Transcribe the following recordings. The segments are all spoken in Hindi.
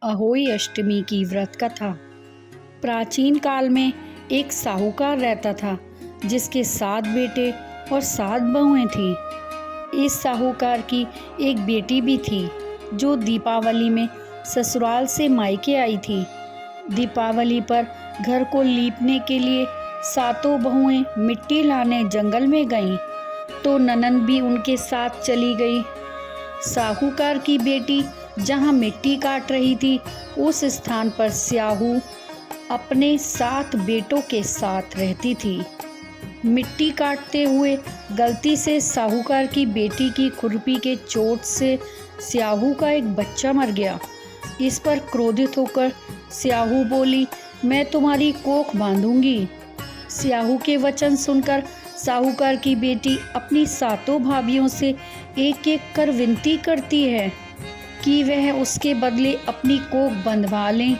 अहोई अष्टमी की व्रत कथा। प्राचीन काल में एक साहूकार रहता था जिसके 7 बेटे और 7 बहुएं थीं। इस साहूकार की एक बेटी भी थी जो दीपावली में ससुराल से मायके आई थी। दीपावली पर घर को लीपने के लिए सातों बहुएं मिट्टी लाने जंगल में गईं, तो ननंद भी उनके साथ चली गई। साहूकार की बेटी जहाँ मिट्टी काट रही थी, उस स्थान पर स्याहू अपने 7 बेटों के साथ रहती थी। मिट्टी काटते हुए गलती से साहूकार की बेटी की खुरपी के चोट से स्याहू का एक बच्चा मर गया। इस पर क्रोधित होकर स्याहू बोली, मैं तुम्हारी कोख बांधूंगी। स्याहू के वचन सुनकर साहूकार की बेटी अपनी सातों भाभियों से एक एक कर विनती करती है कि वह उसके बदले अपनी कोख बंधवा लें।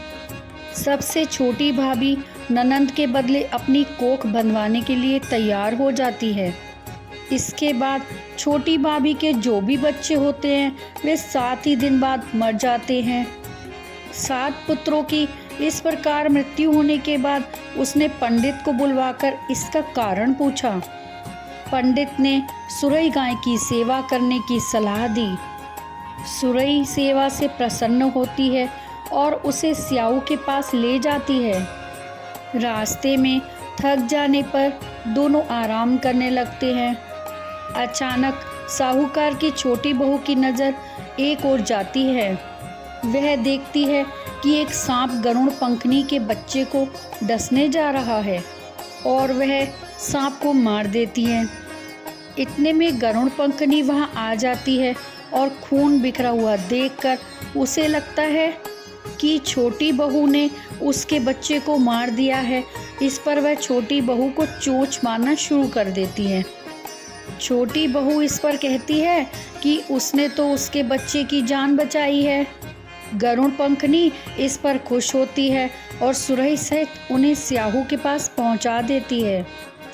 सबसे छोटी भाभी ननंद के बदले अपनी कोख बंधवाने के लिए तैयार हो जाती है। इसके बाद छोटी भाभी के जो भी बच्चे होते हैं वे 7 ही दिन बाद मर जाते हैं। 7 पुत्रों की इस प्रकार मृत्यु होने के बाद उसने पंडित को बुलवाकर इसका कारण पूछा। पंडित ने सुरई गाय की सेवा करने की सलाह दी। सुरई सेवा से प्रसन्न होती है और उसे स्याहू के पास ले जाती है। रास्ते में थक जाने पर दोनों आराम करने लगते हैं। अचानक साहूकार की छोटी बहू की नज़र एक ओर जाती है। वह देखती है कि एक सांप गरुड़ पंखनी के बच्चे को डसने जा रहा है और वह सांप को मार देती है। इतने में गरुड़ पंखनी वहां आ जाती है और खून बिखरा हुआ देखकर उसे लगता है कि छोटी बहू ने उसके बच्चे को मार दिया है। इस पर वह छोटी बहू को चोंच मारना शुरू कर देती है। छोटी बहू इस पर कहती है कि उसने तो उसके बच्चे की जान बचाई है। गरुड़ पंखनी इस पर खुश होती है और सुरई सहित उन्हें स्याहू के पास पहुंचा देती है।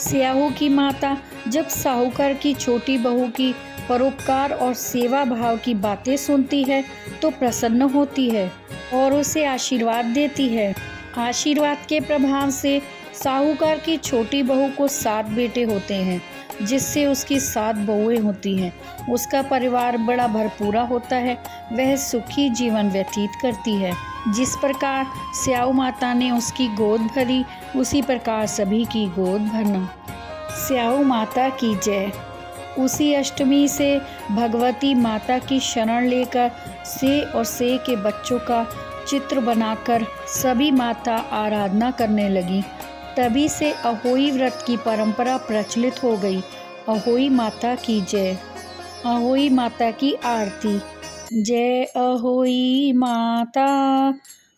स्याहू की माता जब साहूकार की छोटी बहू की परोपकार और सेवा भाव की बातें सुनती है तो प्रसन्न होती है और उसे आशीर्वाद देती है। आशीर्वाद के प्रभाव से साहूकार की छोटी बहू को 7 बेटे होते हैं, जिससे उसकी 7 बहुएं होती हैं। उसका परिवार बड़ा भरपूरा होता है। वह सुखी जीवन व्यतीत करती है। जिस प्रकार स्याहू माता ने उसकी गोद भरी, उसी प्रकार सभी की गोद भरना। स्याहू माता की जय। उसी अष्टमी से भगवती माता की शरण लेकर से और से के बच्चों का चित्र बनाकर सभी माता आराधना करने लगी। तभी से अहोई व्रत की परंपरा प्रचलित हो गई। अहोई माता की जय। अहोई माता की आरती। जय अहोई माता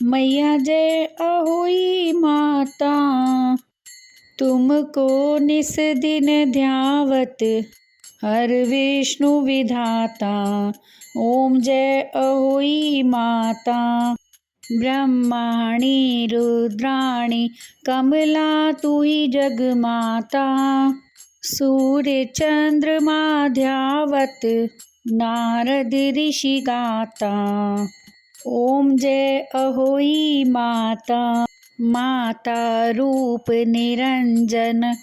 मैया, जय अहोई माता, तुमको निस दिन ध्यावत हर विष्णु विधाता। ओम जय अहोई माता, ब्रह्माणी रुद्राणी कमला तू ही जगमाता, सूर्य चंद्रमा ध्यावत नारद ऋषि गाता। ओम जय अहोई माता, माता रूप निरंजन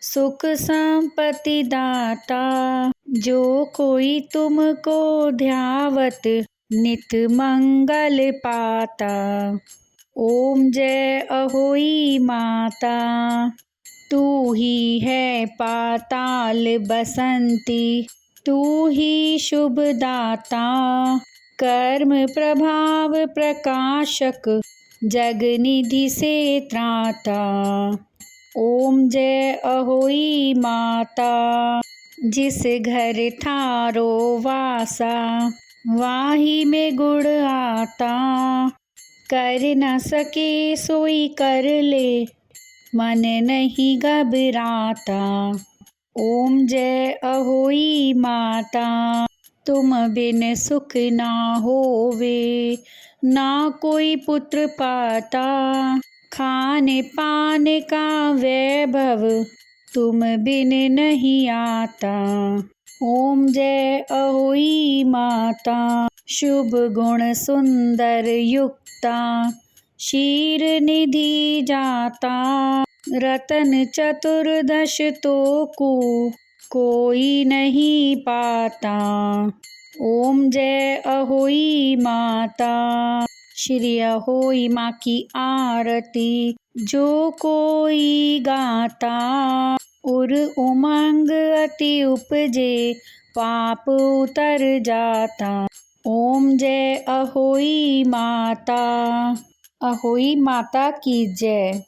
सुख संपत्ति दाता, जो कोई तुमको ध्यावत नित मंगल पाता। ओम जय अहोई माता, तू ही है पाताल बसंती, तू ही शुभ दाता, कर्म प्रभाव प्रकाशक जगनिधि से त्राता। ओम जय अहोई माता, जिस घर थारो वासा, वाही में गुण आता, कर न सके सोई कर ले, मन नहीं घबराता। ओम जय अहोई माता, तुम बिन सुख ना होवे, ना कोई पुत्र पाता, खाने पान का वैभव तुम बिन नहीं आता। ओम जय अहोई माता, शुभ गुण सुंदर युक्त बसता, शीर निधि जाता, रतन चतुर्दश तो कोई नहीं पाता। ओम जय अहोई माता। श्री अहोई माँ की आरती जो कोई गाता, उर उमंग अति उपजे, पाप उतर जाता। ओम जय अहोई माता। अहोई माता की जय।